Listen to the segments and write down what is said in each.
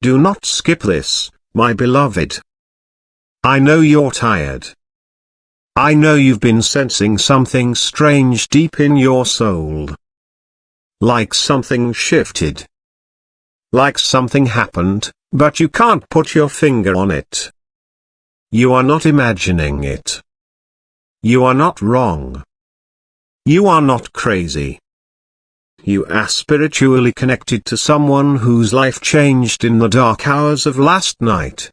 Do not skip this, my beloved. I know you're tired. I know you've been sensing something strange deep in your soul. Like something shifted. Like something happened, but you can't put your finger on it. You are not imagining it. You are not wrong. You are not crazy. You are spiritually connected to someone whose life changed in the dark hours of last night.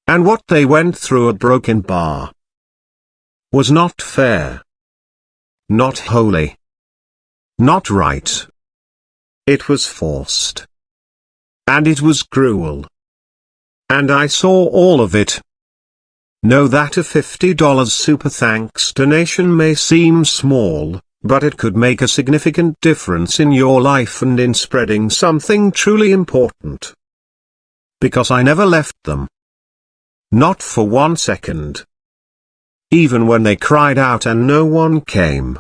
And what they went through at Broken Bar was not fair. Not holy. Not right. It was forced. And it was cruel. And I saw all of it. Know that a $50 super thanks donation may seem small, but it could make a significant difference in your life and in spreading something truly important. Because I never left them. Not for 1 second. Even when they cried out and no one came.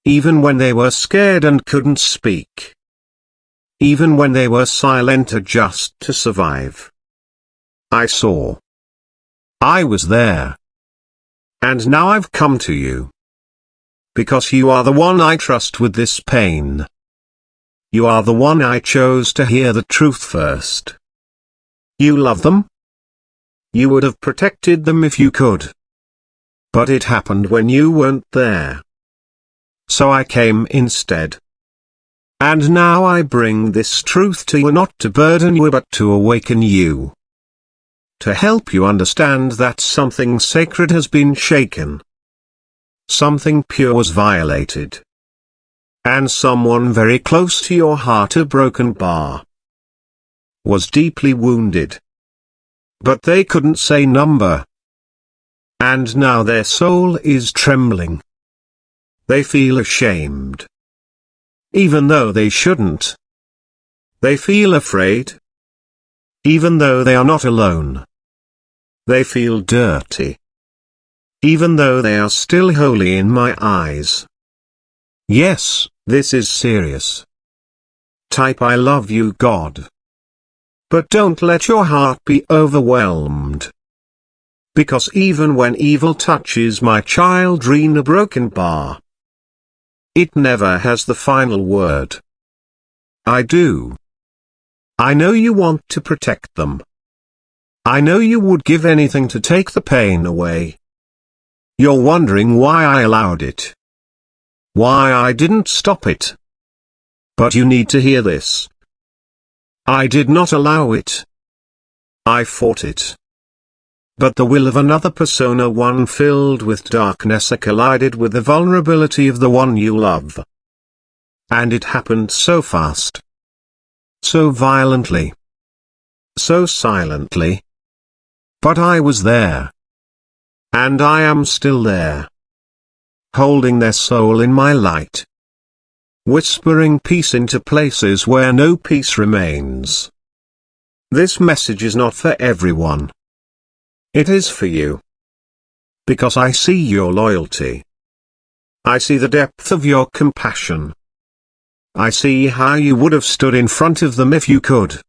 Even when they were scared and couldn't speak. Even when they were silent just to survive. I saw. I was there. And now I've come to you. Because you are the one I trust with this pain. You are the one I chose to hear the truth first. You love them? You would have protected them if you could. But it happened when you weren't there. So I came instead. And now I bring this truth to you, not to burden you but to awaken you. To help you understand that something sacred has been shaken. Something pure was violated. And someone very close to your heart, a Broken Bar, was deeply wounded. But they couldn't say number. And now their soul is trembling. They feel ashamed. Even though they shouldn't. They feel afraid. Even though they are not alone. They feel dirty. Even though they are still holy in my eyes. Yes, this is serious. Type I love you, God. But don't let your heart be overwhelmed. Because even when evil touches my child Rena Broken Bar, it never has the final word. I do. I know you want to protect them. I know you would give anything to take the pain away. You're wondering why I allowed it. Why I didn't stop it. But you need to hear this. I did not allow it. I fought it. But the will of another persona, one filled with darkness, collided with the vulnerability of the one you love. And it happened so fast. So violently. So silently. But I was there. And I am still there. Holding their soul in my light. Whispering peace into places where no peace remains. This message is not for everyone. It is for you. Because I see your loyalty. I see the depth of your compassion. I see how you would have stood in front of them if you could.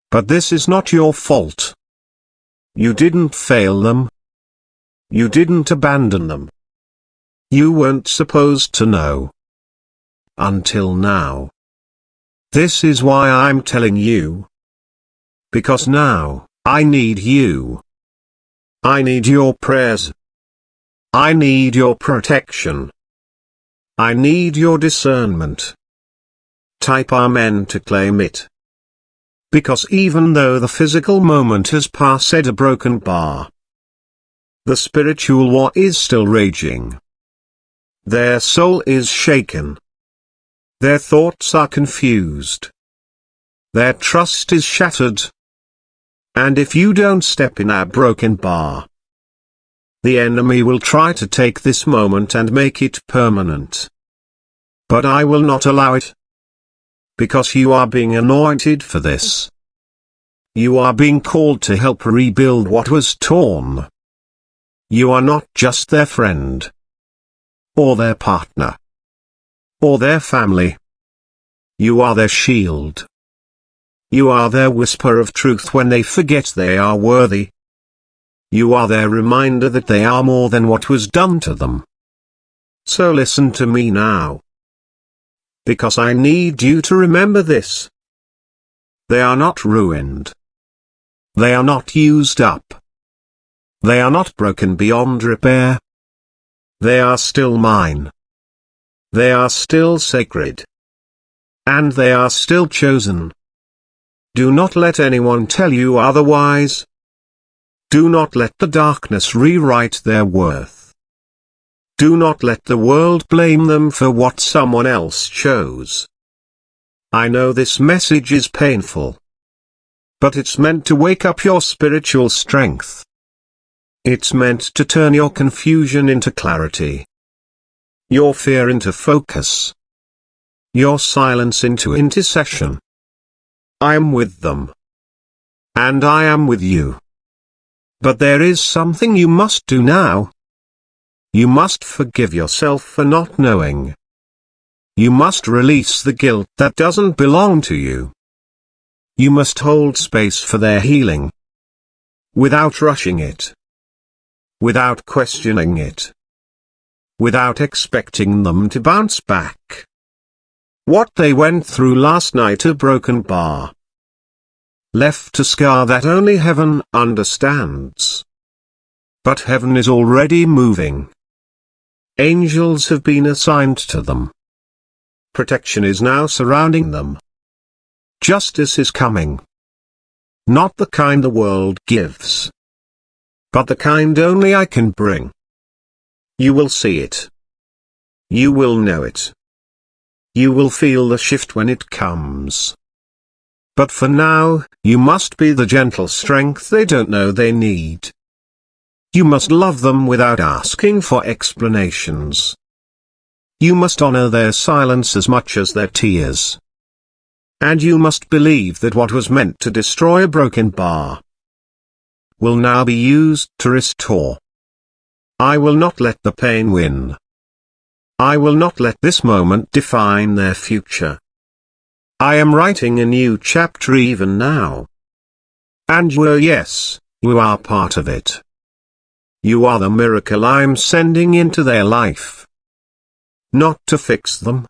But this is not your fault. You didn't fail them. You didn't abandon them. You weren't supposed to know. Until now. This is why I'm telling you. Because now, I need you. I need your prayers. I need your protection. I need your discernment. Type Amen to claim it. Because even though the physical moment has passed, a Broken Bar, the spiritual war is still raging. Their soul is shaken. Their thoughts are confused. Their trust is shattered. And if you don't step in a Broken Bar, the enemy will try to take this moment and make it permanent. But I will not allow it. Because you are being anointed for this. You are being called to help rebuild what was torn. You are not just their friend. Or their partner. Or their family. You are their shield. You are their whisper of truth when they forget they are worthy. You are their reminder that they are more than what was done to them. So listen to me now. Because I need you to remember this. They are not ruined. They are not used up. They are not broken beyond repair. They are still mine. They are still sacred. And they are still chosen. Do not let anyone tell you otherwise. Do not let the darkness rewrite their worth. Do not let the world blame them for what someone else chose. I know this message is painful. But it's meant to wake up your spiritual strength. It's meant to turn your confusion into clarity. Your fear into focus. Your silence into intercession. I am with them. And I am with you. But there is something you must do now. You must forgive yourself for not knowing. You must release the guilt that doesn't belong to you. You must hold space for their healing. Without rushing it. Without questioning it. Without expecting them to bounce back. What they went through last night, a broken bar, left a scar that only heaven understands. But heaven is already moving. Angels have been assigned to them. Protection is now surrounding them. Justice is coming. Not the kind the world gives, but the kind only I can bring. You will see it. You will know it. You will feel the shift when it comes. But for now, you must be the gentle strength they don't know they need. You must love them without asking for explanations. You must honor their silence as much as their tears. And you must believe that what was meant to destroy a broken bar will now be used to restore. I will not let the pain win. I will not let this moment define their future. I am writing a new chapter even now. And yes, you are part of it. You are the miracle I'm sending into their life. Not to fix them,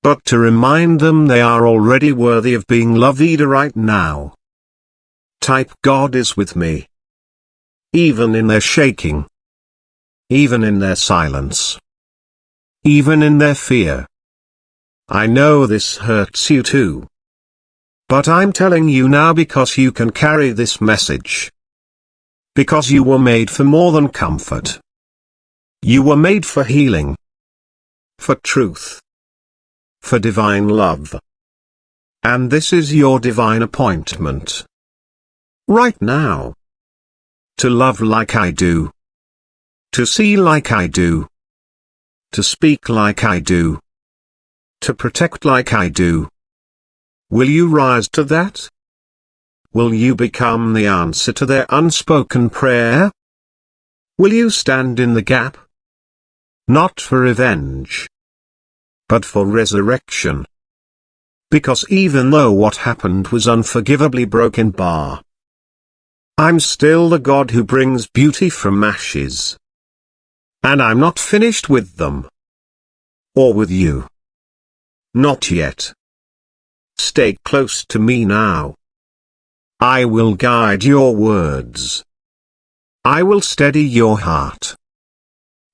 but to remind them they are already worthy of being loved right now. Type God is with me. Even in their shaking. Even in their silence. Even in their fear. I know this hurts you too. But I'm telling you now because you can carry this message. Because you were made for more than comfort. You were made for healing. For truth. For divine love. And this is your divine appointment. Right now. To love like I do. To see like I do. To speak like I do. To protect like I do. Will you rise to that? Will you become the answer to their unspoken prayer? Will you stand in the gap? Not for revenge, but for resurrection. Because even though what happened was unforgivably broken bar, I'm still the God who brings beauty from ashes. And I'm not finished with them. Or with you. Not yet. Stay close to me now. I will guide your words. I will steady your heart.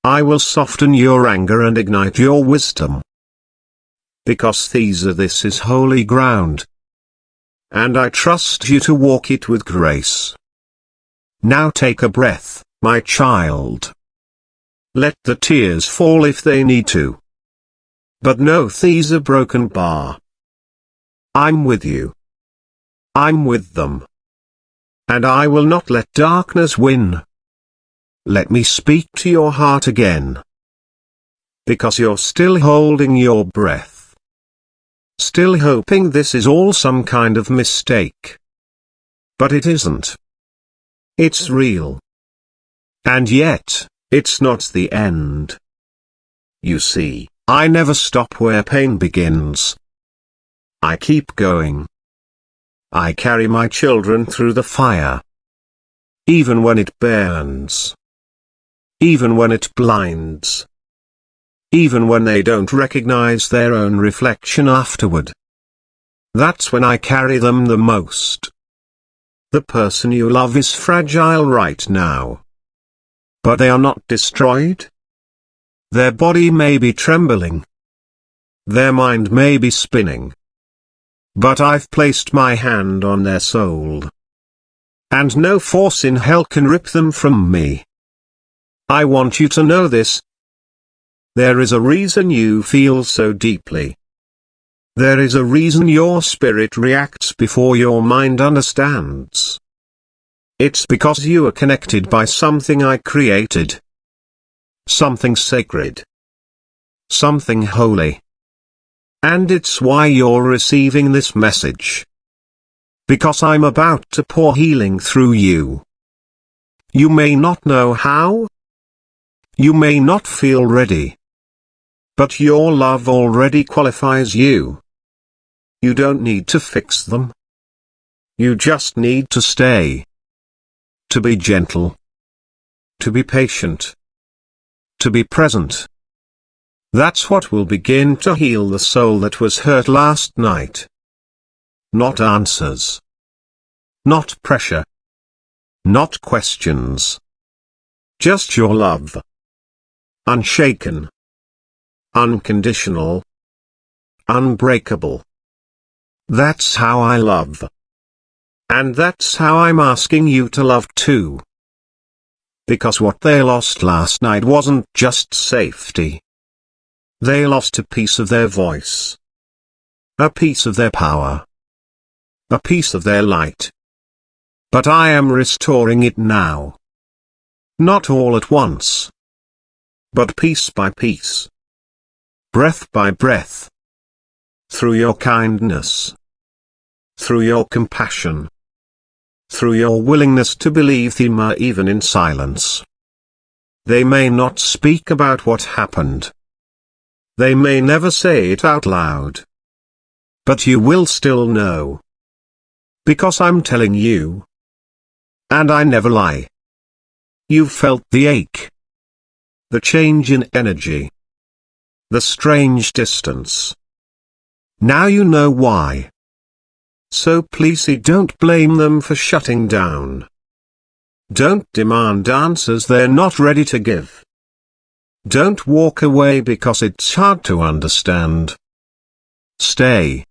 I will soften your anger and ignite your wisdom. Because this is holy ground. And I trust you to walk it with grace. Now take a breath, my child. Let the tears fall if they need to. But know these a broken bar. I'm with you. I'm with them. And I will not let darkness win. Let me speak to your heart again. Because you're still holding your breath. Still hoping this is all some kind of mistake. But it isn't. It's real. And yet, it's not the end. You see, I never stop where pain begins. I keep going. I carry my children through the fire. Even when it burns. Even when it blinds. Even when they don't recognize their own reflection afterward. That's when I carry them the most. The person you love is fragile right now. But they are not destroyed. Their body may be trembling. Their mind may be spinning. But I've placed my hand on their soul. And no force in hell can rip them from me. I want you to know this. There is a reason you feel so deeply. There is a reason your spirit reacts before your mind understands. It's because you are connected by something I created. Something sacred. Something holy. And it's why you're receiving this message. Because I'm about to pour healing through you. You may not know how. You may not feel ready. But your love already qualifies you. You don't need to fix them. You just need to stay. To be gentle. To be patient. To be present. That's what will begin to heal the soul that was hurt last night. Not answers. Not pressure. Not questions. Just your love. Unshaken. Unconditional. Unbreakable. That's how I love. And that's how I'm asking you to love too. Because what they lost last night wasn't just safety. They lost a piece of their voice. A piece of their power. A piece of their light. But I am restoring it now. Not all at once. But piece by piece. Breath by breath. Through your kindness. Through your compassion. Through your willingness to believe Thema even in silence. They may not speak about what happened. They may never say it out loud. But you will still know. Because I'm telling you. And I never lie. You've felt the ache. The change in energy. The strange distance. Now you know why. So please don't blame them for shutting down. Don't demand answers they're not ready to give. Don't walk away because it's hard to understand. Stay.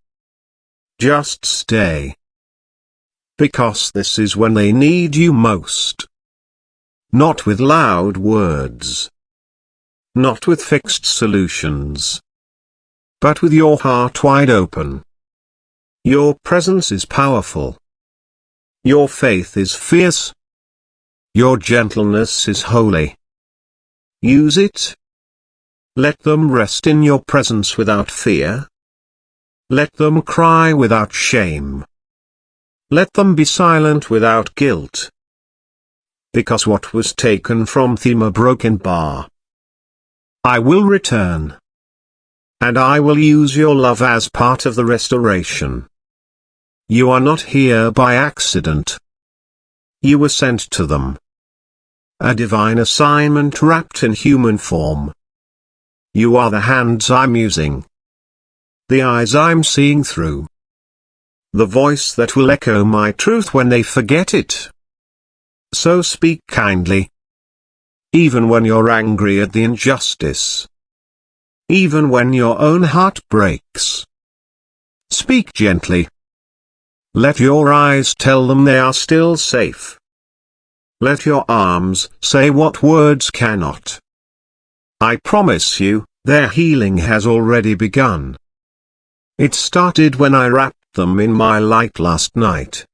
Just stay. Because this is when they need you most. Not with loud words. Not with fixed solutions. But with your heart wide open. Your presence is powerful. Your faith is fierce. Your gentleness is holy. Use it. Let them rest in your presence without fear. Let them cry without shame. Let them be silent without guilt. Because what was taken from them a broken bar. I will return. And I will use your love as part of the restoration. You are not here by accident. You were sent to them. A divine assignment wrapped in human form. You are the hands I'm using. The eyes I'm seeing through. The voice that will echo my truth when they forget it. So speak kindly. Even when you're angry at the injustice. Even when your own heart breaks. Speak gently. Let your eyes tell them they are still safe. Let your arms say what words cannot. I promise you, their healing has already begun. It started when I wrapped them in my light last night.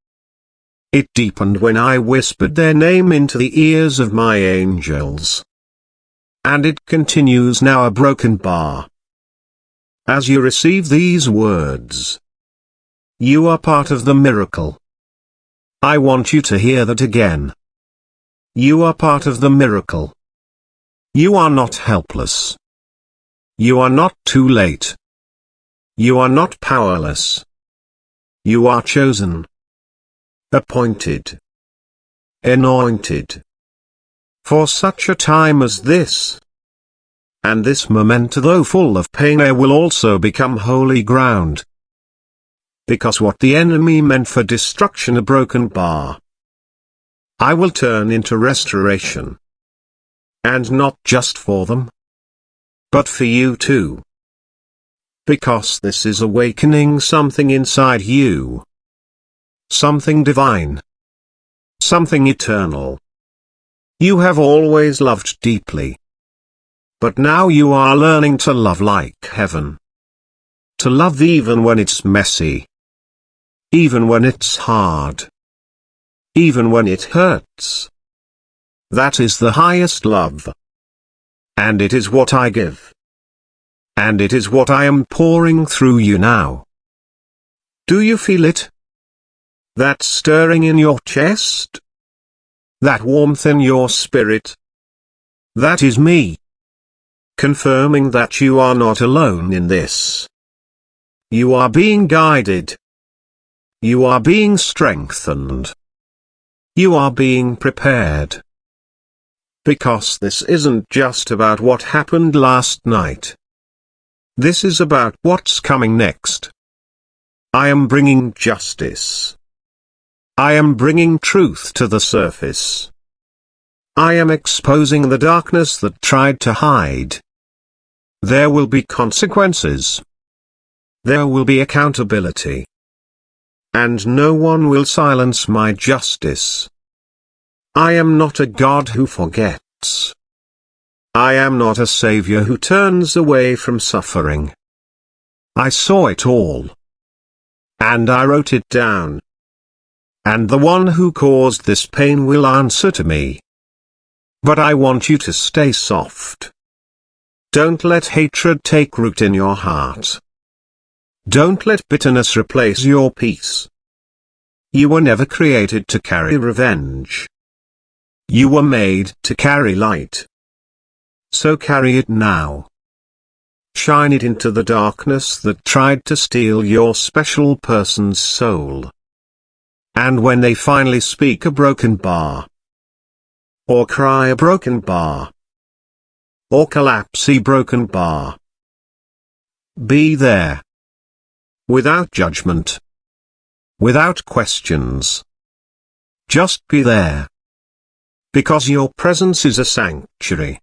It deepened when I whispered their name into the ears of my angels. And it continues now a broken bar. As you receive these words, you are part of the miracle. I want you to hear that again. You are part of the miracle. You are not helpless. You are not too late. You are not powerless. You are chosen. appointed, anointed, for such a time as this. And this moment, though full of pain, will also become holy ground. Because what the enemy meant for destruction, a broken bar, I will turn into restoration. And not just for them, but for you too. Because this is awakening something inside you. Something divine. Something eternal. You have always loved deeply. But now you are learning to love like heaven. To love even when it's messy. Even when it's hard. Even when it hurts. That is the highest love. And it is what I give. And it is what I am pouring through you now. Do you feel it? That stirring in your chest? That warmth in your spirit? That is me. Confirming that you are not alone in this. You are being guided. You are being strengthened. You are being prepared. Because this isn't just about what happened last night. This is about what's coming next. I am bringing justice. I am bringing truth to the surface. I am exposing the darkness that tried to hide. There will be consequences. There will be accountability. And no one will silence my justice. I am not a God who forgets. I am not a savior who turns away from suffering. I saw it all. And I wrote it down. And the one who caused this pain will answer to me. But I want you to stay soft. Don't let hatred take root in your heart. Don't let bitterness replace your peace. You were never created to carry revenge. You were made to carry light. So carry it now. Shine it into the darkness that tried to steal your special person's soul. And when they finally speak a broken bar, or cry a broken bar, or collapse a broken bar, be there. Without judgment. Without questions. Just be there. Because your presence is a sanctuary.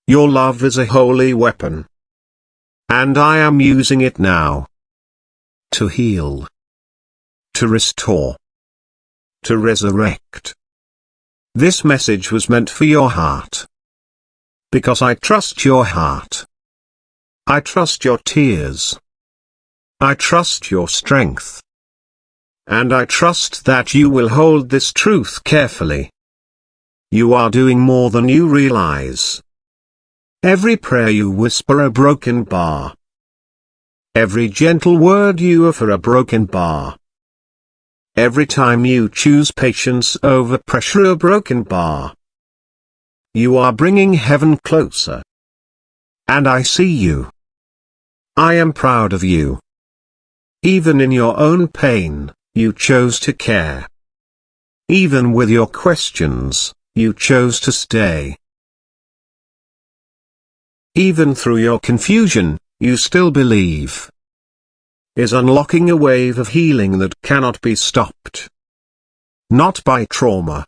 Your love is a holy weapon. And I am using it now. To heal. To restore. To resurrect. This message was meant for your heart. Because I trust your heart. I trust your tears. I trust your strength. And I trust that you will hold this truth carefully. You are doing more than you realize. Every prayer you whisper a broken bar. Every gentle word you utter a broken bar. Every time you choose patience over pressure a broken bar. You are bringing heaven closer. And I see you. I am proud of you. Even in your own pain, you chose to care. Even with your questions, you chose to stay. Even through your confusion, you still believe. Is unlocking a wave of healing that cannot be stopped. Not by trauma.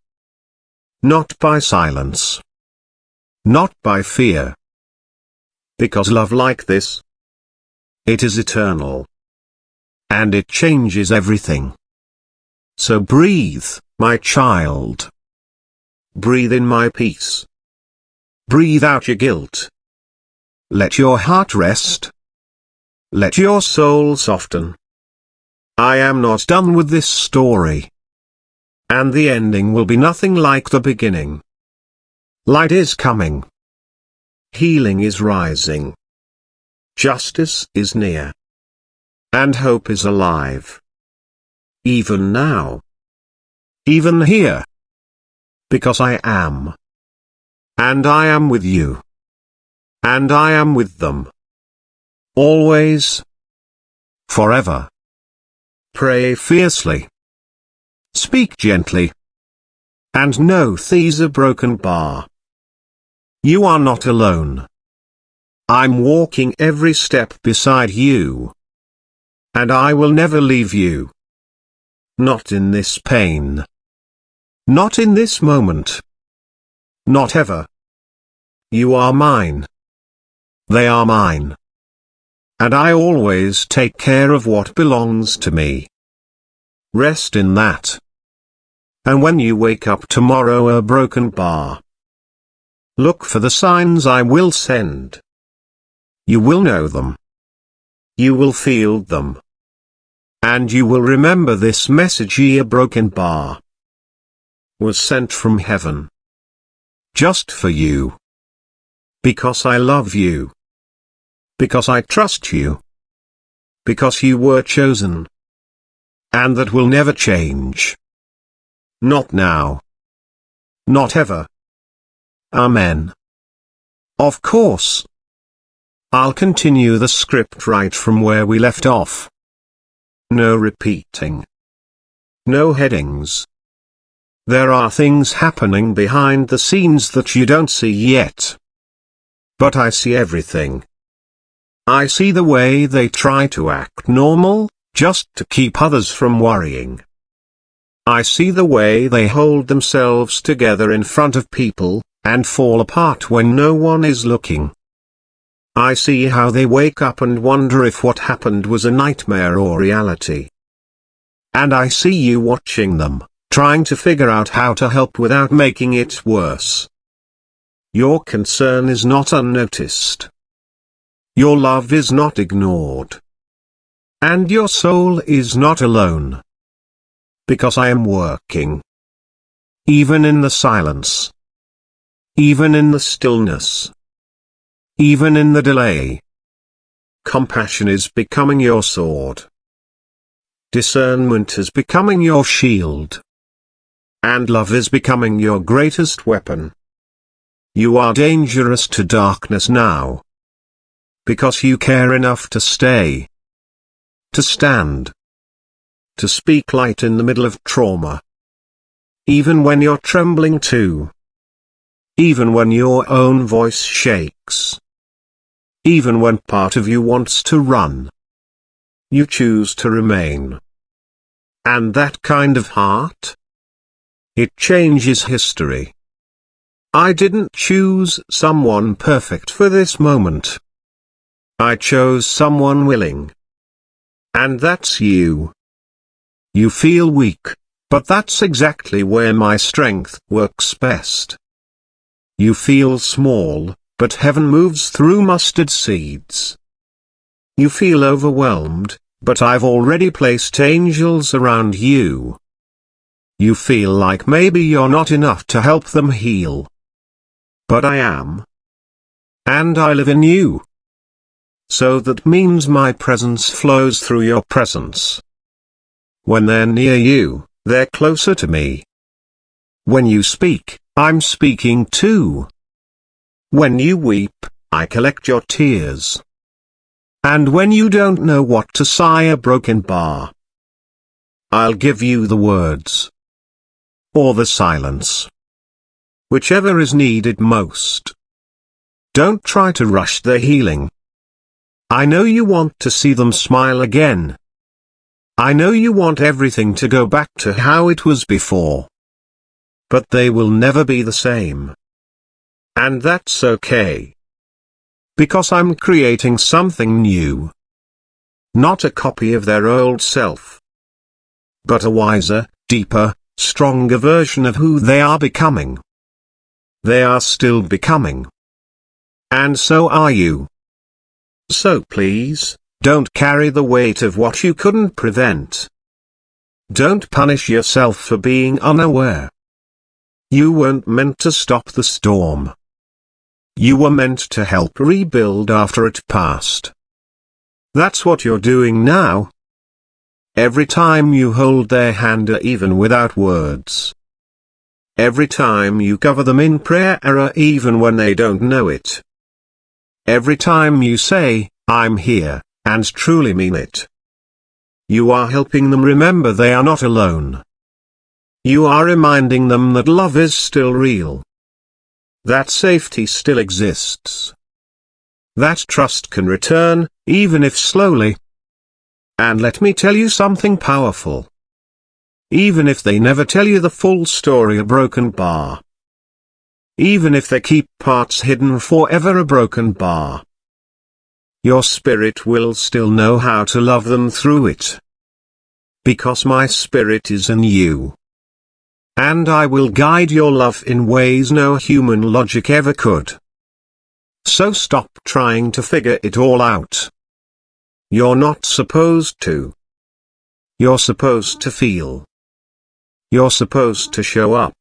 Not by silence. Not by fear. Because love like this, it is eternal. And it changes everything. So breathe, my child. Breathe in my peace. Breathe out your guilt. Let your heart rest. Let your soul soften. I am not done with this story. And the ending will be nothing like the beginning. Light is coming. Healing is rising. Justice is near. And hope is alive. Even now. Even here. Because I am. And I am with you. And I am with them. Always. Forever. Pray fiercely. Speak gently. And know these a broken bar. You are not alone. I'm walking every step beside you. And I will never leave you. Not in this pain. Not in this moment. Not ever. You are mine. They are mine. And I always take care of what belongs to me. Rest in that. And when you wake up tomorrow a broken bar, look for the signs I will send. You will know them. You will feel them. And you will remember this message: a broken bar was sent from heaven. Just for you. Because I love you. Because I trust you. Because you were chosen. And that will never change. Not now. Not ever. Amen. Of course. I'll continue the script right from where we left off. No repeating. No headings. There are things happening behind the scenes that you don't see yet. But I see everything. I see the way they try to act normal, just to keep others from worrying. I see the way they hold themselves together in front of people, and fall apart when no one is looking. I see how they wake up and wonder if what happened was a nightmare or reality. And I see you watching them, trying to figure out how to help without making it worse. Your concern is not unnoticed. Your love is not ignored. And your soul is not alone. Because I am working. Even in the silence. Even in the stillness. Even in the delay. Compassion is becoming your sword. Discernment is becoming your shield. And love is becoming your greatest weapon. You are dangerous to darkness now. Because you care enough to stay. To stand. To speak light in the middle of trauma. Even when you're trembling too. Even when your own voice shakes. Even when part of you wants to run. You choose to remain. And that kind of heart? It changes history. I didn't choose someone perfect for this moment. I chose someone willing. And that's you. You feel weak, but that's exactly where my strength works best. You feel small, but heaven moves through mustard seeds. You feel overwhelmed, but I've already placed angels around you. You feel like maybe you're not enough to help them heal. But I am. And I live in you. So that means my presence flows through your presence. When they're near you, they're closer to me. When you speak, I'm speaking too. When you weep, I collect your tears. And when you don't know what to sigh a broken bar, I'll give you the words. Or the silence. Whichever is needed most. Don't try to rush their healing. I know you want to see them smile again. I know you want everything to go back to how it was before. But they will never be the same. And that's okay. Because I'm creating something new. Not a copy of their old self. But a wiser, deeper, stronger version of who they are becoming. They are still becoming. And so are you. So please, don't carry the weight of what you couldn't prevent. Don't punish yourself for being unaware. You weren't meant to stop the storm. You were meant to help rebuild after it passed. That's what you're doing now. Every time you hold their hand, even without words. Every time you cover them in prayer, even when they don't know it. Every time you say, I'm here, and truly mean it. You are helping them remember they are not alone. You are reminding them that love is still real. That safety still exists. That trust can return, even if slowly. And let me tell you something powerful. Even if they never tell you the full story, a broken bar. Even if they keep parts hidden forever, a broken bar. Your spirit will still know how to love them through it. Because my spirit is in you. And I will guide your love in ways no human logic ever could. So stop trying to figure it all out. You're not supposed to. You're supposed to feel. You're supposed to show up.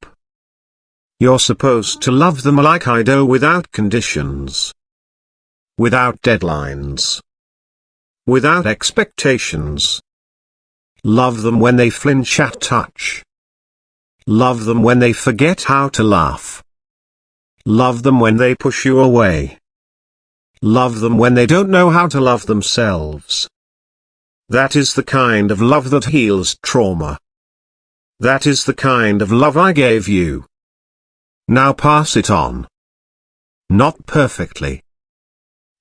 You're supposed to love them like I do, without conditions. Without deadlines. Without expectations. Love them when they flinch at touch. Love them when they forget how to laugh. Love them when they push you away. Love them when they don't know how to love themselves. That is the kind of love that heals trauma. That is the kind of love I gave you. Now pass it on. Not perfectly.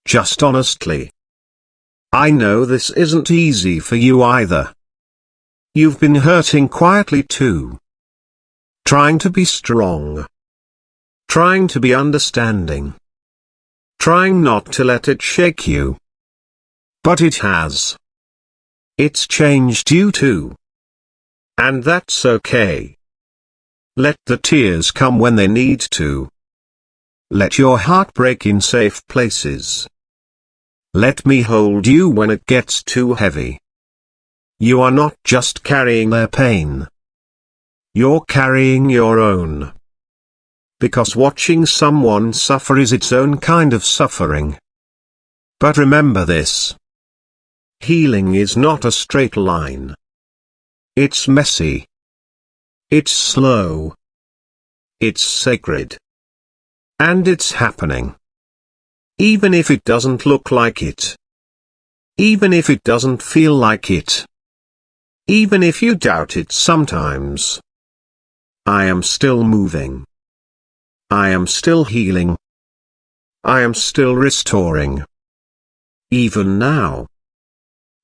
Just honestly. I know this isn't easy for you either. You've been hurting quietly too. Trying to be strong. Trying to be understanding. Trying not to let it shake you. But it has. It's changed you too. And that's okay. Let the tears come when they need to. Let your heart break in safe places. Let me hold you when it gets too heavy. You are not just carrying their pain. You're carrying your own. Because watching someone suffer is its own kind of suffering. But remember this. Healing is not a straight line. It's messy. It's slow. It's sacred. And it's happening. Even if it doesn't look like it. Even if it doesn't feel like it. Even if you doubt it sometimes. I am still moving. I am still healing. I am still restoring. Even now.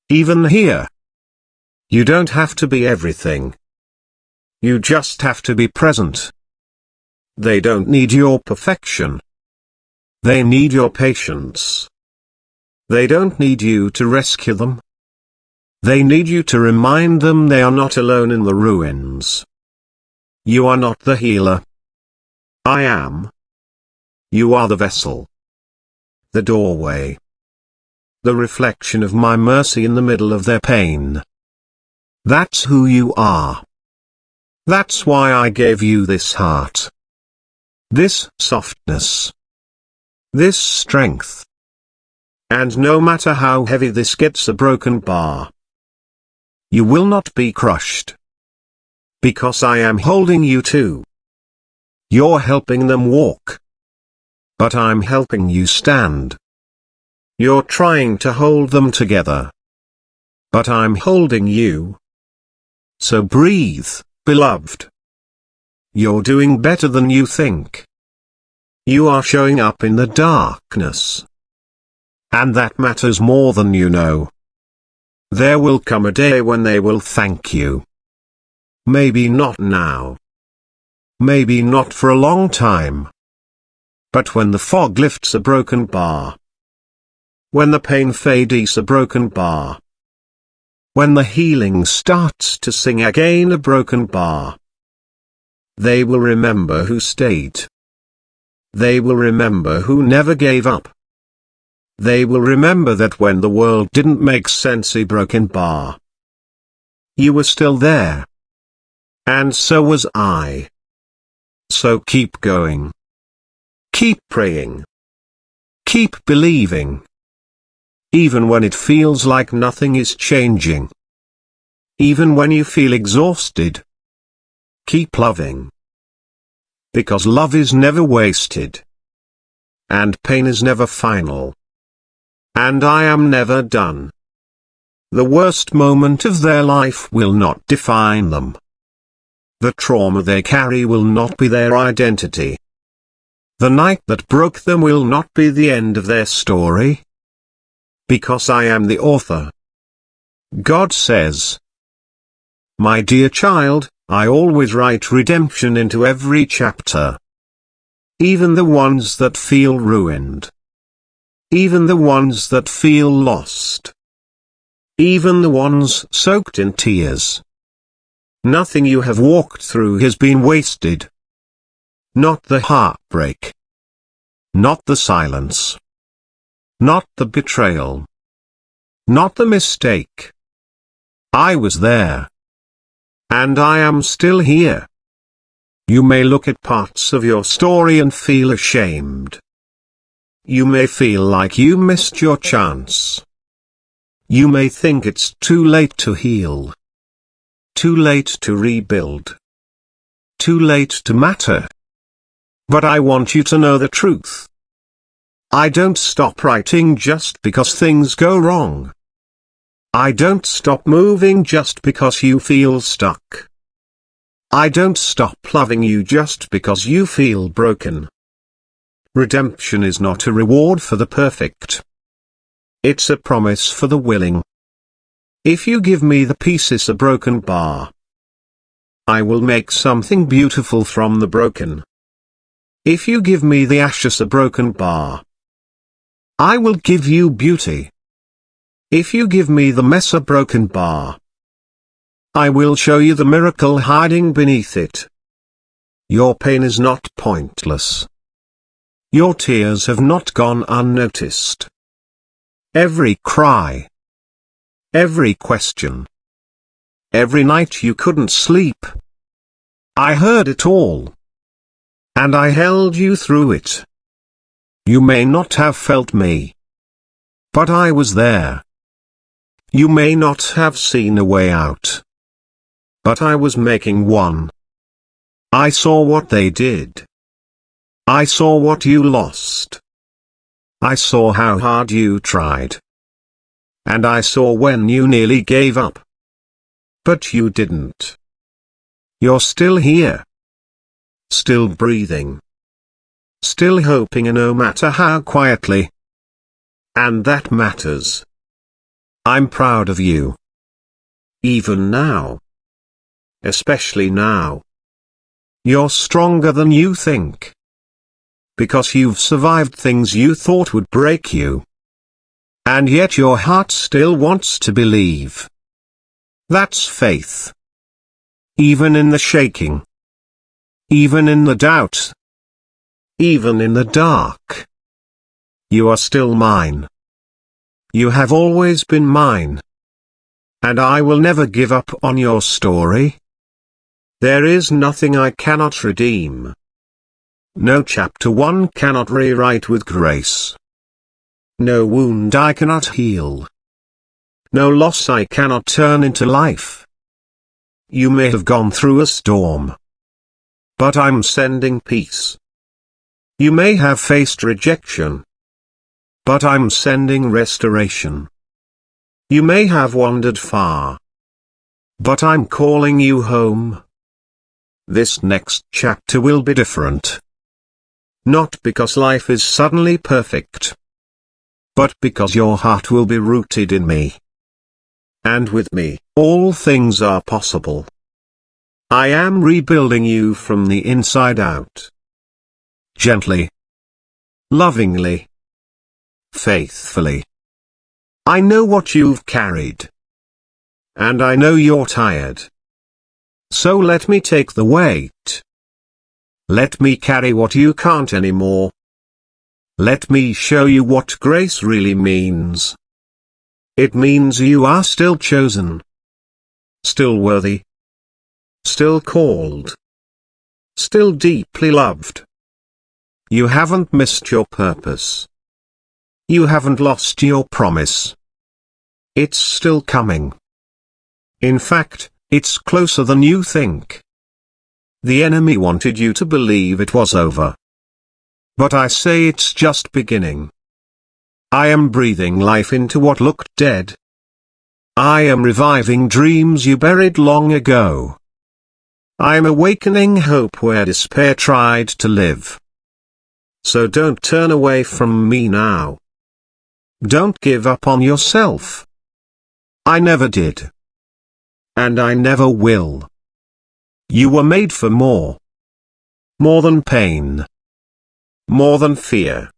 Even here. You don't have to be everything. You just have to be present. They don't need your perfection. They need your patience. They don't need you to rescue them. They need you to remind them they are not alone in the ruins. You are not the healer. I am. You are the vessel. The doorway. The reflection of my mercy in the middle of their pain. That's who you are. That's why I gave you this heart. This softness. This strength. And no matter how heavy this gets, a broken bar, you will not be crushed. Because I am holding you too. You're helping them walk. But I'm helping you stand. You're trying to hold them together. But I'm holding you. So breathe, beloved. You're doing better than you think. You are showing up in the darkness. And that matters more than you know. There will come a day when they will thank you. Maybe not now. Maybe not for a long time. But when the fog lifts, a broken bar. When the pain fades, a broken bar. When the healing starts to sing again, a broken bar. They will remember who stayed. They will remember who never gave up. They will remember that when the world didn't make sense, a broken bar. You were still there. And so was I. So keep going. Keep praying. Keep believing. Even when it feels like nothing is changing. Even when you feel exhausted. Keep loving. Because love is never wasted. And pain is never final. And I am never done. The worst moment of their life will not define them. The trauma they carry will not be their identity. The night that broke them will not be the end of their story. Because I am the author. God says, "My dear child, I always write redemption into every chapter. Even the ones that feel ruined. Even the ones that feel lost. Even the ones soaked in tears. Nothing you have walked through has been wasted. Not the heartbreak. Not the silence. Not the betrayal. Not the mistake. I was there. And I am still here. You may look at parts of your story and feel ashamed. You may feel like you missed your chance. You may think it's too late to heal. Too late to rebuild. Too late to matter. But I want you to know the truth. I don't stop writing just because things go wrong. I don't stop moving just because you feel stuck. I don't stop loving you just because you feel broken. Redemption is not a reward for the perfect. It's a promise for the willing. If you give me the pieces a broken bar, I will make something beautiful from the broken. If you give me the ashes a broken bar, I will give you beauty. If you give me the mess a broken bar, I will show you the miracle hiding beneath it. Your pain is not pointless. Your tears have not gone unnoticed. Every cry, every question, every night you couldn't sleep, I heard it all. And I held you through it. You may not have felt me, but I was there. You may not have seen a way out, but I was making one. I saw what they did. I saw what you lost. I saw how hard you tried. And I saw when you nearly gave up. But you didn't. You're still here. Still breathing. Still hoping, no matter how quietly. And that matters. I'm proud of you. Even now. Especially now. You're stronger than you think. Because you've survived things you thought would break you. And yet your heart still wants to believe. That's faith. Even in the shaking. Even in the doubt. Even in the dark. You are still mine. You have always been mine. And I will never give up on your story. There is nothing I cannot redeem. No chapter 1 cannot rewrite with grace. No wound I cannot heal. No loss I cannot turn into life. You may have gone through a storm. But I'm sending peace. You may have faced rejection. But I'm sending restoration. You may have wandered far. But I'm calling you home. This next chapter will be different. Not because life is suddenly perfect. But because your heart will be rooted in me. And with me, all things are possible. I am rebuilding you from the inside out. Gently. Lovingly. Faithfully. I know what you've carried. And I know you're tired. So let me take the weight. Let me carry what you can't anymore. Let me show you what grace really means. It means you are still chosen. Still worthy. Still called. Still deeply loved. You haven't missed your purpose. You haven't lost your promise. It's still coming. In fact, it's closer than you think. The enemy wanted you to believe it was over. But I say it's just beginning. I am breathing life into what looked dead. I am reviving dreams you buried long ago. I am awakening hope where despair tried to live. So don't turn away from me now. Don't give up on yourself. I never did. And I never will. You were made for more. More than pain. More than fear.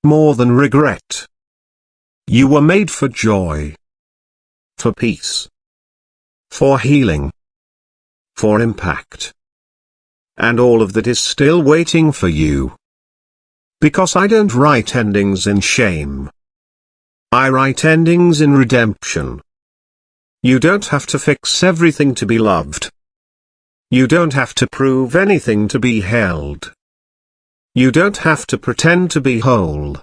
More than regret. You were made for joy. For peace. For healing. For impact. And all of that is still waiting for you. Because I don't write endings in shame. I write endings in redemption. You don't have to fix everything to be loved. You don't have to prove anything to be held. You don't have to pretend to be whole.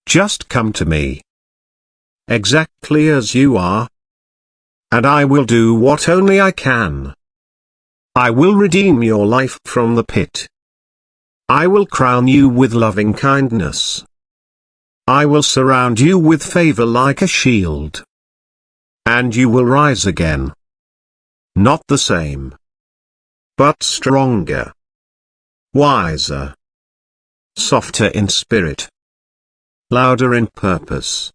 Just come to me. Exactly as you are. And I will do what only I can. I will redeem your life from the pit. I will crown you with loving kindness. I will surround you with favor like a shield. And you will rise again. Not the same. But stronger. Wiser. Softer in spirit. Louder in purpose.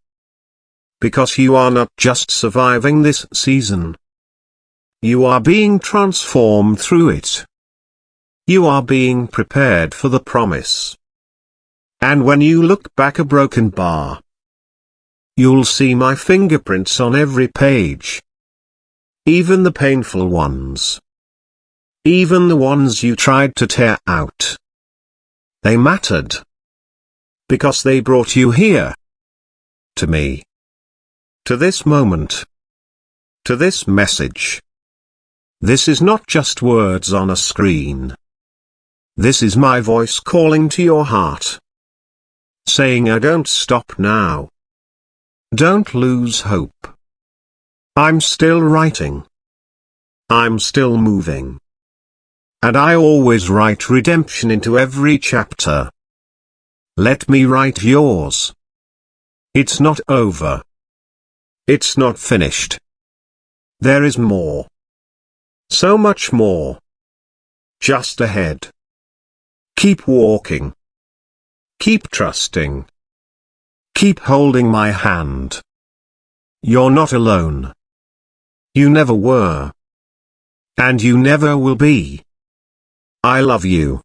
Because you are not just surviving this season. You are being transformed through it. You are being prepared for the promise. And when you look back a broken bar, you'll see my fingerprints on every page. Even the painful ones. Even the ones you tried to tear out. They mattered. Because they brought you here. To me. To this moment. To this message. This is not just words on a screen. This is my voice calling to your heart. Saying I don't stop now. Don't lose hope. I'm still writing. I'm still moving. And I always write redemption into every chapter. Let me write yours. It's not over. It's not finished. There is more. So much more. Just ahead. Keep walking. Keep trusting. Keep holding my hand. You're not alone. You never were. And you never will be. I love you.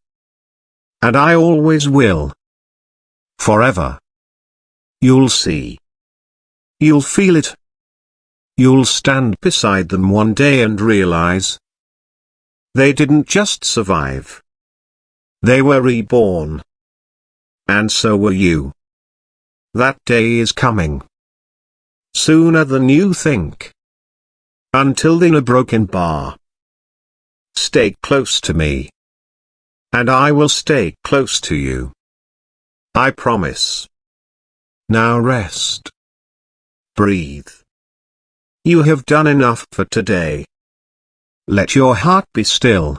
And I always will. Forever. You'll see. You'll feel it. You'll stand beside them one day and realize they didn't just survive. They were reborn. And so were you. That day is coming. Sooner than you think. Until then a broken bar. Stay close to me. And I will stay close to you. I promise. Now rest. Breathe. You have done enough for today. Let your heart be still.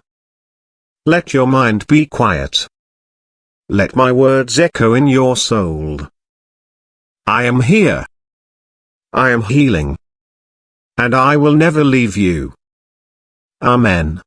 Let your mind be quiet. Let my words echo in your soul. I am here. I am healing. And I will never leave you. Amen.